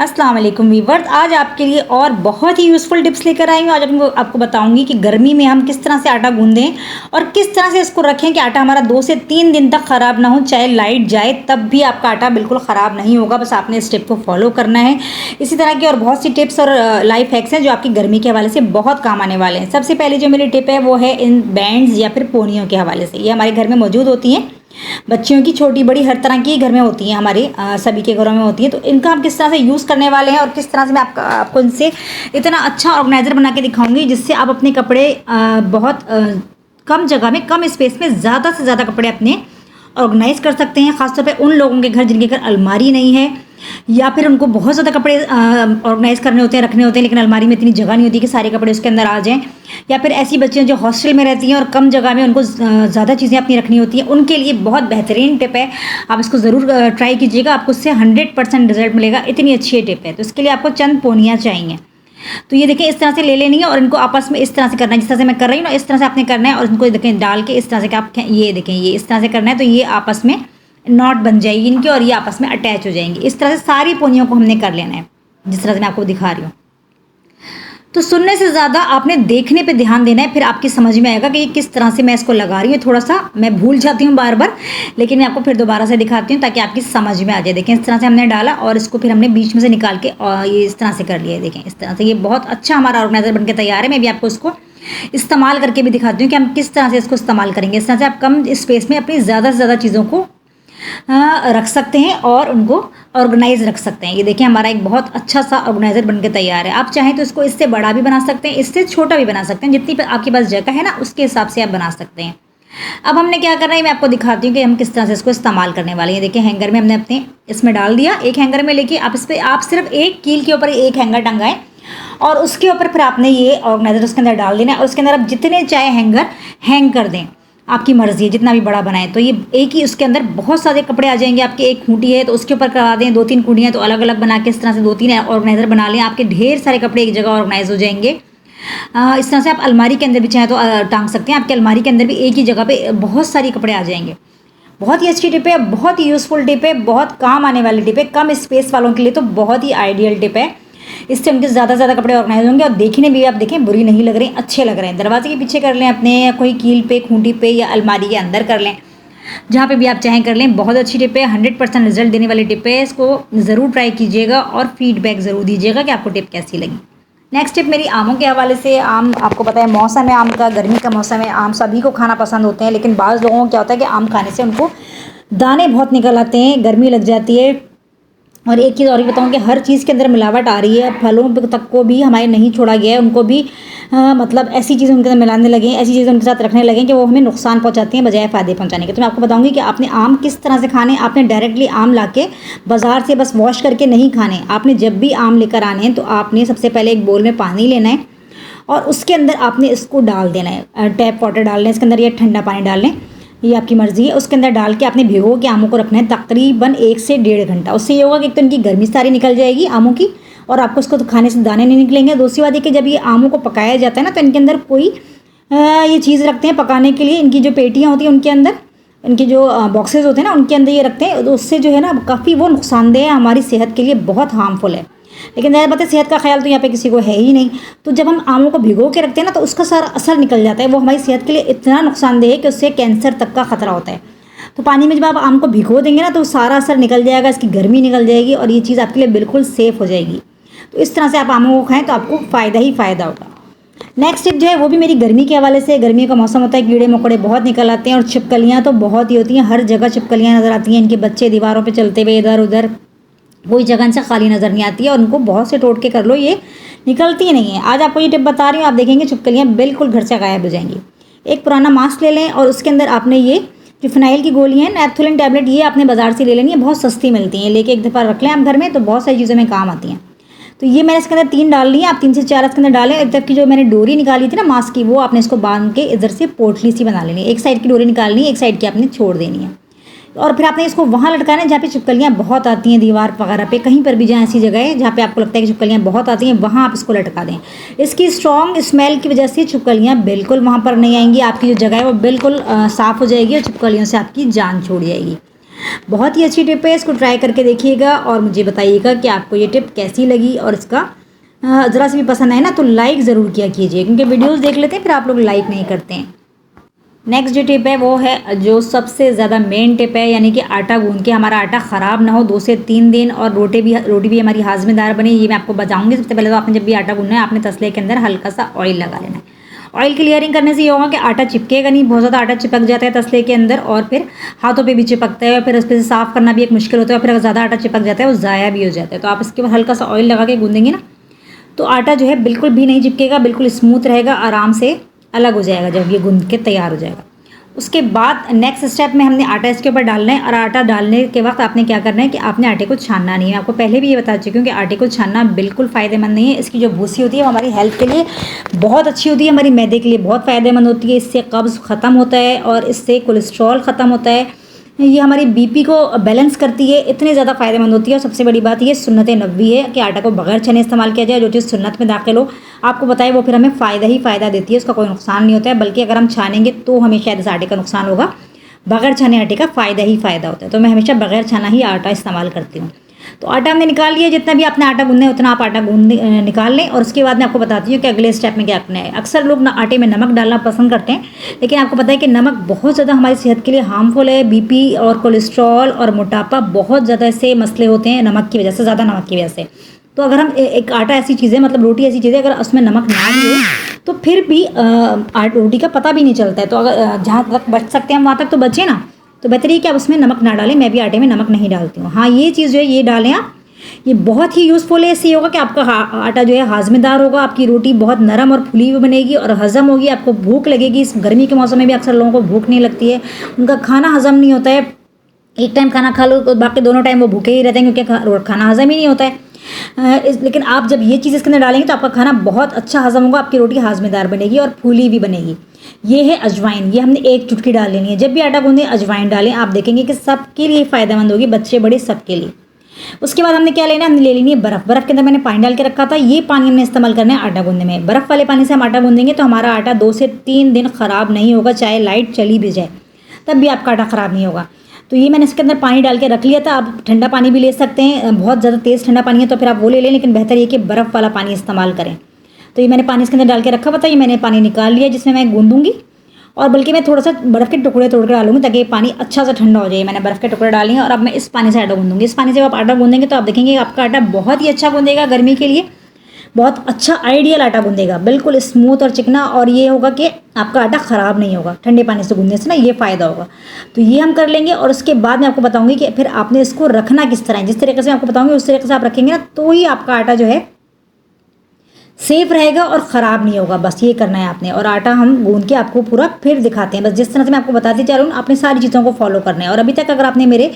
अस्सलाम वालेकुम वीवर्स, आज आपके लिए और बहुत ही यूज़फुल टिप्स लेकर आई हूँ। आज आपको बताऊंगी कि गर्मी में हम किस तरह से आटा गूंदें और किस तरह से इसको रखें कि आटा हमारा 2 से 3 दिन तक ख़राब ना हो। चाहे लाइट जाए तब भी आपका आटा बिल्कुल ख़राब नहीं होगा, बस आपने इस टिप को फॉलो करना है। इसी तरह की और बहुत सी टिप्स और लाइफ हैक्स हैं जो आपकी गर्मी के हवाले से बहुत काम आने वाले हैं। सबसे पहले जो मेरी टिप है वो है इन बैंड्स या फिर पोनियों के हवाले से। ये हमारे घर में मौजूद होती हैं, बच्चियों की, छोटी बड़ी हर तरह की घर में होती हैं, हमारे सभी के घरों में होती है। तो इनका हम किस तरह से यूज़ करने वाले हैं और किस तरह से मैं आपको इनसे इतना अच्छा ऑर्गेनाइज़र बना के दिखाऊंगी जिससे आप अपने कपड़े बहुत कम जगह में, कम स्पेस में ज़्यादा से ज़्यादा कपड़े अपने ऑर्गेनाइज कर सकते हैं। ख़ासतौर पे उन लोगों के घर जिनके घर अलमारी नहीं है या फिर उनको बहुत ज़्यादा कपड़े ऑर्गेनाइज करने होते हैं, रखने होते हैं, लेकिन अलमारी में इतनी जगह नहीं होती कि सारे कपड़े उसके अंदर आ जाएं। या फिर ऐसी बच्चियाँ जो हॉस्टल में रहती हैं और कम जगह में उनको ज़्यादा चीज़ें अपनी रखनी होती हैं, उनके लिए बहुत बेहतरीन टिप है। आप इसको ज़रूर ट्राई कीजिएगा, आपको उससे 100% रिजल्ट मिलेगा। इतनी अच्छी टिप है। तो इसके लिए आपको चंद पोनियाँ चाहिए। तो ये देखें, इस तरह से ले लेनी है और इनको आपस में इस तरह से करना है, जिस तरह से मैं कर रही हूँ ना, इस तरह से आपने करना है। और इनको देखें डाल के इस तरह से आप ये देखें, ये इस तरह से करना है तो ये आपस में नॉट बन जाएगी इनकी और ये आपस में अटैच हो जाएंगी। इस तरह से सारी पोनियों को हमने कर लेना है जिस तरह से मैं आपको दिखा रही हूँ। तो सुनने से ज़्यादा आपने देखने पे ध्यान देना है, फिर आपकी समझ में आएगा कि ये किस तरह से मैं इसको लगा रही हूँ। थोड़ा सा मैं भूल जाती हूँ बार बार, लेकिन मैं आपको फिर दोबारा से दिखाती हूँ ताकि आपकी समझ में आ जाए। देखें, इस तरह से हमने डाला और इसको फिर हमने बीच में से निकाल के और ये इस तरह से कर लिया है। देखें, इस तरह से ये बहुत अच्छा हमारा ऑर्गेनाइजर बनके तैयार है। मैं भी आपको इसको इस्तेमाल करके भी दिखाती हूँ कि हम किस तरह से इसको इस्तेमाल करेंगे। इस तरह से आप कम स्पेस में अपनी ज़्यादा से ज़्यादा चीज़ों को रख सकते हैं और उनको ऑर्गेनाइज रख सकते हैं। ये देखिए, हमारा एक बहुत अच्छा सा ऑर्गेनाइजर बनके तैयार है। आप चाहें तो इसको इससे बड़ा भी बना सकते हैं, इससे छोटा भी बना सकते हैं। जितनी आपके पास जगह है ना, उसके हिसाब से आप बना सकते हैं। अब हमने क्या करना है, मैं आपको दिखाती हूँ कि हम किस तरह से इसको इस्तेमाल करने वाले हैं। देखिए, हैंगर में हमने अपने इसमें डाल दिया। एक हैंगर में लेके आप इस पर आप सिर्फ एक कील के ऊपर एक हैंगर टंगाएं और उसके ऊपर फिर आपने ये ऑर्गेनाइजर उसके अंदर डाल देना है और उसके अंदर आप जितने चाहे हैंगर हैंग कर दें। आपकी मर्जी है जितना भी बड़ा बनाए। तो ये एक ही उसके अंदर बहुत सारे कपड़े आ जाएंगे। आपकी एक खूंटी है तो उसके ऊपर करा दें, 2-3 खूंटियाँ तो अलग अलग बना के इस तरह से 2-3 ऑर्गेनाइजर बना लें। आपके ढेर सारे कपड़े एक जगह ऑर्गेनाइज हो जाएंगे। इस तरह से आप अलमारी के अंदर भी चाहे तो टांग सकते हैं। आपकी अलमारी के अंदर भी एक ही जगह पे बहुत सारी कपड़े आ जाएंगे। बहुत ही अच्छी टिप है, बहुत ही यूज़फुल टिप है, बहुत काम आने वाली टिप है। कम स्पेस वालों के लिए तो बहुत ही आइडियल टिप है। इससे उनके ज़्यादा से ज़्यादा कपड़े ऑर्गेनाइज होंगे और देखने भी आप देखें बुरी नहीं लग रही, अच्छे लग रहे हैं। दरवाजे के पीछे कर लें अपने, या कोई कील पे, खूंटी पे, या अलमारी के अंदर कर लें, जहाँ पे भी आप चाहें कर लें। बहुत अच्छी टिप है, 100% रिजल्ट देने वाली टिप है। इसको ज़रूर ट्राई कीजिएगा और फीडबैक ज़रूर दीजिएगा कि आपको टिप कैसी लगी। नेक्स्ट टिप मेरी आमों के हवाले से। आम, आपको पता है मौसम है आम का, गर्मी का मौसम है। आम सभी को खाना पसंद होते हैं, लेकिन बाज़ लोगों को क्या होता है कि आम खाने से उनको दाने बहुत निकल आते हैं, गर्मी लग जाती है। और एक चीज़ और ही बताऊँ कि हर चीज़ के अंदर मिलावट आ रही है। फलों तक को भी हमारे नहीं छोड़ा गया है, उनको भी मतलब ऐसी चीज़ें उनके अंदर मिलाने लगे हैं, ऐसी चीज़ें उनके साथ रखने लगे कि वो हमें नुकसान पहुंचाती हैं बजाय फ़ायदे पहुंचाने के। तो मैं आपको बताऊंगी कि आपने आम किस तरह से खाने। आपने डायरेक्टली आम लाके बाज़ार से बस वॉश करके नहीं खाने। आपने जब भी आम लेकर आने हैं तो आपने सबसे पहले एक बोल में पानी लेना है और उसके अंदर आपने इसको डाल देना है। टैप वाटर डाल लें इसके अंदर या ठंडा पानी डाल लें, ये आपकी मर्ज़ी है। उसके अंदर डाल के आपने भिगो के आमों को रखना है तकरीबन 1 से 1.5 घंटा। उससे ये होगा कि एक तो इनकी गर्मी सारी निकल जाएगी आमों की और आपको उसको तो खाने से दाने नहीं निकलेंगे। दूसरी बात है कि जब ये आमों को पकाया जाता है ना, तो इनके अंदर कोई ये चीज़ रखते हैं पकाने के लिए। इनकी जो पेटियाँ होती हैं उनके अंदर, इनके जो बॉक्सेस होते हैं ना, उनके अंदर ये रखते हैं। तो उससे जो है ना काफ़ी वो नुकसानदेह है, हमारी सेहत के लिए बहुत हार्मफुल है। लेकिन ज़ाहिर बात है सेहत का ख्याल तो यहाँ पे किसी को है ही नहीं। तो जब हम आमों को भिगो के रखते हैं ना, तो उसका सारा असर निकल जाता है। वो हमारी सेहत के लिए इतना नुकसानदेह है कि उससे कैंसर तक का ख़तरा होता है। तो पानी में जब आप आम को भिगो देंगे ना, तो सारा असर निकल जाएगा, इसकी गर्मी निकल जाएगी और ये चीज़ आपके लिए बिल्कुल सेफ़ हो जाएगी। तो इस तरह से आप आमों को खाएँ तो आपको फ़ायदा ही फ़ायदा होगा। नेक्स्ट टिप जो है वो भी मेरी गर्मी के हवाले से। गर्मी का मौसम होता है, कीड़े मकोड़े बहुत निकल आते हैं और छिपकलियाँ तो बहुत ही होती हैं। हर जगह छिपकलियाँ नज़र आती हैं। इनके बच्चे दीवारों पर चलते हुए इधर उधर, कोई जगह से खाली नज़र नहीं आती है और उनको बहुत से टोटके कर लो, ये निकलती ही नहीं है। आज आपको ये टिप बता रही हूँ, आप देखेंगे छिपकलियाँ बिल्कुल घर से गायब हो जाएंगी। एक पुराना मास्क ले लें और उसके अंदर आपने ये जो फिनाइल की गोलियाँ हैं, नैप्थोलिन टैबलेट, ये आपने बाजार से ले लेनी है, बहुत सस्ती मिलती हैं। लेके एक दफ़ा रख लें आप घर में तो बहुत सारी चीज़ों में काम आती हैं। तो ये मैंने इसके अंदर 3 डाल ली है, आप 3 से 4 इसके अंदर डालें। एक तरफ की जो मैंने डोरी निकाली थी ना मास्क की, वो आपने इसको बांध के इधर से पोटली सी बना लेनी है। एक साइड की डोरी निकालनी है, एक साइड की आपने छोड़ देनी है और फिर आपने इसको वहाँ लटकाना है जहाँ पे छिपकलियाँ बहुत आती हैं, दीवार वगैरह पे, कहीं पर भी जहाँ ऐसी जगह है जहाँ पे आपको लगता है कि छिपकलियाँ बहुत आती हैं, वहाँ आप इसको लटका दें। इसकी स्ट्रॉन्ग स्मेल की वजह से छिपकलियाँ बिल्कुल वहाँ पर नहीं आएंगी। आपकी जो जगह है वो बिल्कुल साफ़ हो जाएगी और छिपकलियों से आपकी जान छूट जाएगी। बहुत ही अच्छी टिप है, इसको ट्राई करके देखिएगा और मुझे बताइएगा कि आपको ये टिप कैसी लगी। और इसका ज़रा सी भी पसंद आए ना तो लाइक ज़रूर किया कीजिए, क्योंकि वीडियोस देख लेते हैं फिर आप लोग लाइक नहीं करते हैं। नेक्स्ट जो टिप है वो है जो सबसे ज़्यादा मेन टिप है, यानी कि आटा गूंद के हमारा आटा ख़राब ना हो 2 से 3 दिन, और रोटी भी हमारी हाजमेदार बने। ये मैं आपको बताऊंगी। सबसे पहले तो आपने जब भी आटा गूंदना है, आपने तसले के अंदर हल्का सा ऑयल लगा लेना है। ऑयल क्लियरिंग करने से ये होगा कि आटा चिपकेगा नहीं, बहुत ज़्यादा आटा चिपक जाता है तसले के अंदर और फिर हाथों पे भी चिपकता है, और फिर उस पर साफ़ करना भी एक मुश्किल होता है, और फिर अगर ज़्यादा आटा चिपक जाता है वो ज़ाया भी हो जाता है। तो आप इसके ऊपर हल्का सा ऑयल लगा के गूंदेंगे ना तो आटा जो है बिल्कुल भी नहीं चिपकेगा, बिल्कुल स्मूथ रहेगा, आराम से अलग हो जाएगा जब ये गूंद के तैयार हो जाएगा। उसके बाद नेक्स्ट स्टेप में हमने आटा इसके ऊपर डालना है, और आटा डालने के वक्त आपने क्या करना है कि आपने आटे को छानना नहीं है। आपको पहले भी ये बता चुकी हूँ कि आटे को छानना बिल्कुल फ़ायदेमंद नहीं है। इसकी जो भूसी होती है वो हमारी हेल्थ के लिए बहुत अच्छी होती है, हमारी मैदे के लिए बहुत फ़ायदेमंद होती है। इससे कब्ज़ ख़त्म होता है और इससे कोलेस्ट्रॉल ख़त्म होता है। ये हमारी बीपी को बैलेंस करती है, इतनी ज़्यादा फ़ायदेमंद होती है। और सबसे बड़ी बात ये सुन्नत नबवी है कि आटा को बगैर छने इस्तेमाल किया जाए। जो चीज़ सुन्नत में दाखिल हो आपको बताए वो फिर हमें फ़ायदा ही फ़ायदा देती है, उसका कोई नुकसान नहीं होता है। बल्कि अगर हम छानेंगे तो हमें शायद इस आटे का नुकसान होगा, बगैर छाने आटे का फ़ायदा ही फ़ायदा होता है। तो मैं हमेशा बगैर छाना ही आटा इस्तेमाल करती हूँ। तो आटा हमने निकाल लिया, जितना भी आपने आटा गूंदना है उतना आप आटा गूंद निकाल लें। और उसके बाद मैं आपको बताती हूँ कि अगले स्टेप में क्या करना है। अक्सर लोग आटे में नमक डालना पसंद करते हैं, लेकिन आपको पता है कि नमक बहुत ज़्यादा हमारी सेहत के लिए हार्मफुल है। बीपी और कोलेस्ट्रॉल और मोटापा बहुत ज़्यादा ऐसे मसले होते हैं नमक की वजह से, ज़्यादा नमक की वजह से। तो अगर हम एक आटा ऐसी चीज़ है, मतलब रोटी ऐसी चीज़ है, अगर उसमें नमक ना भी हो तो फिर भी रोटी का पता भी नहीं चलता है। तो अगर जहाँ तक बच सकते हैं हम वहाँ तक तो बचे ना, तो बेहतर है कि आप उसमें नमक ना डालें। मैं भी आटे में नमक नहीं डालती हूँ। हाँ, ये चीज़ जो है ये डालें आप, ये बहुत ही यूज़फुल है। इससे ये होगा कि आपका आटा जो है हाजमेदार होगा, आपकी रोटी बहुत नरम और फुली हुई बनेगी और हज़म होगी, आपको भूख लगेगी। इस गर्मी के मौसम में भी अक्सर लोगों को भूख नहीं लगती है, उनका खाना हज़म नहीं होता है। एक टाइम खाना खा लो तो बाकी दोनों टाइम वो भूखे ही रहते हैं, क्योंकि खाना हज़म ही नहीं होता है। लेकिन आप जब ये चीज़ इसके अंदर डालेंगे तो आपका खाना बहुत अच्छा हज़म होगा, आपकी रोटी हाजमेदार बनेगी और फूली भी बनेगी। ये है अजवाइन, ये हमने 1 चुटकी डाल लेनी है। जब भी आटा गूंदें अजवाइन डालें, आप देखेंगे कि सबके लिए फ़ायदेमंद होगी, बच्चे बड़े सबके लिए। उसके बाद हमने क्या लेना है, हमने ले लेनी है बर्फ़। बर्फ़ के अंदर मैंने पानी डाल के रखा था, ये पानी हमने इस्तेमाल करना है आटा गूंदने में। बर्फ़ वाले पानी से हम आटा गूंदेंगे तो हमारा आटा 2 से 3 दिन ख़राब नहीं होगा, चाहे लाइट चली भी जाए तब भी आपका आटा ख़राब नहीं होगा। तो ये मैंने इसके अंदर पानी डाल के रख लिया था। आप ठंडा पानी भी ले सकते हैं, बहुत ज़्यादा तेज़ ठंडा पानी है तो फिर आप वो ले लें, लेकिन बेहतर ये कि बर्फ़ वाला पानी इस्तेमाल करें। तो ये मैंने पानी इसके अंदर डाल के रखा हुआ था, ये मैंने पानी निकाल लिया जिसमें मैं गूंदूंगी। और बल्कि मैं थोड़ा सा बर्फ़ के टुकड़े तोड़ कर डालूंगी ताकि पानी अच्छा सा ठंडा हो जाए। मैंने बर्फ़ के टुकड़े डाले हैं और अब मैं इस पानी से आटा गूंदूंगी। इस पानी से आप आटा गूंदेंगे तो आप देखेंगे आपका आटा बहुत ही अच्छा गूंदेगा, गर्मी के लिए बहुत अच्छा आइडियल आटा गूंदेगा, बिल्कुल स्मूथ और चिकना। और ये होगा कि आपका आटा ख़राब नहीं होगा ठंडे पानी से गूंदने से ना, ये फ़ायदा होगा। तो ये हम कर लेंगे। और उसके बाद मैं आपको बताऊंगी कि फिर आपने इसको रखना किस तरह है। जिस तरीके से मैं आपको बताऊंगी उस तरीके से आप रखेंगे ना तो ही आपका आटा जो है सेफ रहेगा और ख़राब नहीं होगा। बस ये करना है आपने। और आटा हम गूंद के आपको पूरा फिर दिखाते हैं। बस जिस तरह से मैं आपको बताती जा रही हूँ आपने सारी चीज़ों को फॉलो करना है। और अभी तक अगर आपने मेरे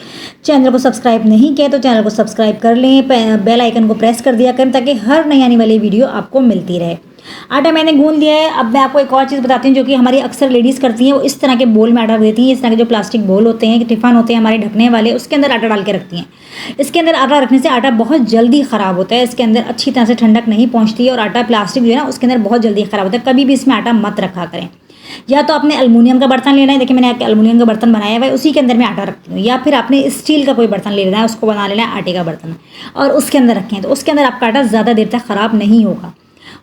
चैनल को सब्सक्राइब नहीं किया तो चैनल को सब्सक्राइब कर लें, बेल आइकन को प्रेस कर दिया करें ताकि हर नई आने वाली वीडियो आपको मिलती रहे। आटा मैंने गूंद लिया है। अब मैं आपको एक और चीज़ बताती हूँ जो कि हमारी अक्सर लेडीज़ करती हैं। वो इस तरह के बोल में आटा देती हैं, इस तरह के जो प्लास्टिक बोल होते हैं, टिफ़न होते हैं हमारे ढकने वाले, उसके अंदर आटा डाल के रखती हैं। इसके अंदर आटा रखने से आटा बहुत जल्दी ख़राब होता है, इसके अंदर अच्छी तरह से ठंडक नहीं पहुँचती है और आटा प्लास्टिक जो है ना उसके अंदर बहुत जल्दी ख़राब होता है। कभी भी इसमें आटा मत रखा करें। या तो आपने एल्युमिनियम का बर्तन लेना है, देखिए मैंने एल्युमिनियम का बर्तन बनाया हुआ है, उसी के अंदर मैं आटा रखती हूँ। या फिर आपने स्टील का कोई बर्तन ले लेना है, उसको बना लेना है आटे का बर्तन और उसके अंदर रखें, तो उसके अंदर आपका आटा ज़्यादा देर तक ख़राब नहीं होगा।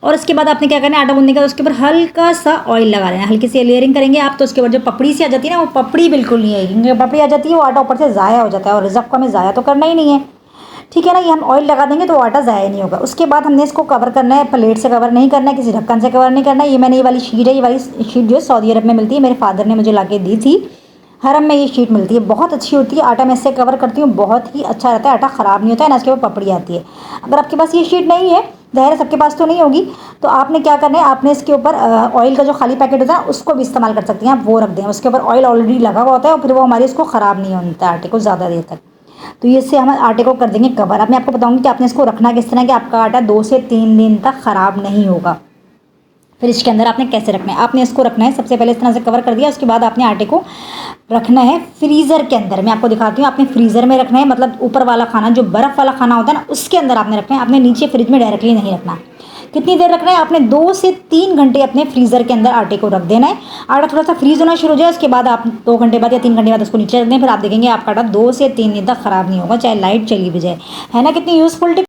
और उसके बाद आपने क्या करना है, आटा गूंदने का उसके ऊपर हल्का सा ऑयल लगा लेना, हल्की सी लेयरिंग करेंगे आप। तो उसके ऊपर जो पपड़ी सी आ जाती है ना, वो पपड़ी बिल्कुल नहीं आएगी, क्योंकि पपड़ी आ जाती है वो आटा ऊपर से ज़ाया हो जाता है और रिजर्व को हमें ज़ाया तो करना ही नहीं है, ठीक है ना। ये हम ऑयल लगा देंगे तो आटा ज़ाया नहीं होगा। उसके बाद हमने इसको कवर करना है, प्लेट से कवर नहीं करना है, किसी ढक्कन से कवर नहीं करना है। ये मैंने ये वाली शीट है, ये वाली शीट जो है सऊदी अरब में मिलती है, मेरे फादर ने मुझे ला के दी थी। हरम में ये शीट मिलती है, बहुत अच्छी होती है। आटा मैं इससे कवर करती हूँ, बहुत ही अच्छा रहता है, आटा ख़राब नहीं होता है ना, इसके ऊपर पपड़ी आती है। अगर आपके पास ये शीट नहीं है, ज़ाहिर है सबके पास तो नहीं होगी, तो आपने क्या करना है, आपने इसके ऊपर ऑयल का जो खाली पैकेट होता है उसको भी इस्तेमाल कर सकती हैं, आप वो रख दें। उसके ऊपर ऑयल ऑलरेडी लगा हुआ होता है और फिर वो हमारे इसको ख़राब नहीं होता है आटे को ज़्यादा देर तक। तो ये इससे हम आटे को कर देंगे कवर। अब मैं आपको बताऊँगी कि आपने इसको रखना किस तरह कि आपका आटा 2 से 3 दिन तक ख़राब नहीं होगा। फिर इसके अंदर आपने कैसे रखना है, आपने इसको रखना है सबसे पहले इस तरह से कवर कर दिया। उसके बाद आपने आटे को रखना है फ्रीज़र के अंदर। मैं आपको दिखाती हूँ, आपने फ्रीज़र में रखना है, मतलब ऊपर वाला खाना जो बर्फ़ वाला खाना होता है ना उसके अंदर आपने रखना है। आपने नीचे फ्रिज में डायरेक्टली नहीं रखना, कितनी देर रखना है आपने, 2 से 3 घंटे अपने फ्रीज़र के अंदर आटे को रख देना है। आटा थोड़ा सा फ्रीज होना शुरू हो जाए उसके बाद आप 2 घंटे बाद या 3 घंटे बाद उसको नीचे रख दें, फिर आप देखेंगे आपका आटा 2 से 3 दिन तक ख़राब नहीं होगा, चाहे लाइट चली भी जाए। है ना कितनी यूज़फुल टिप।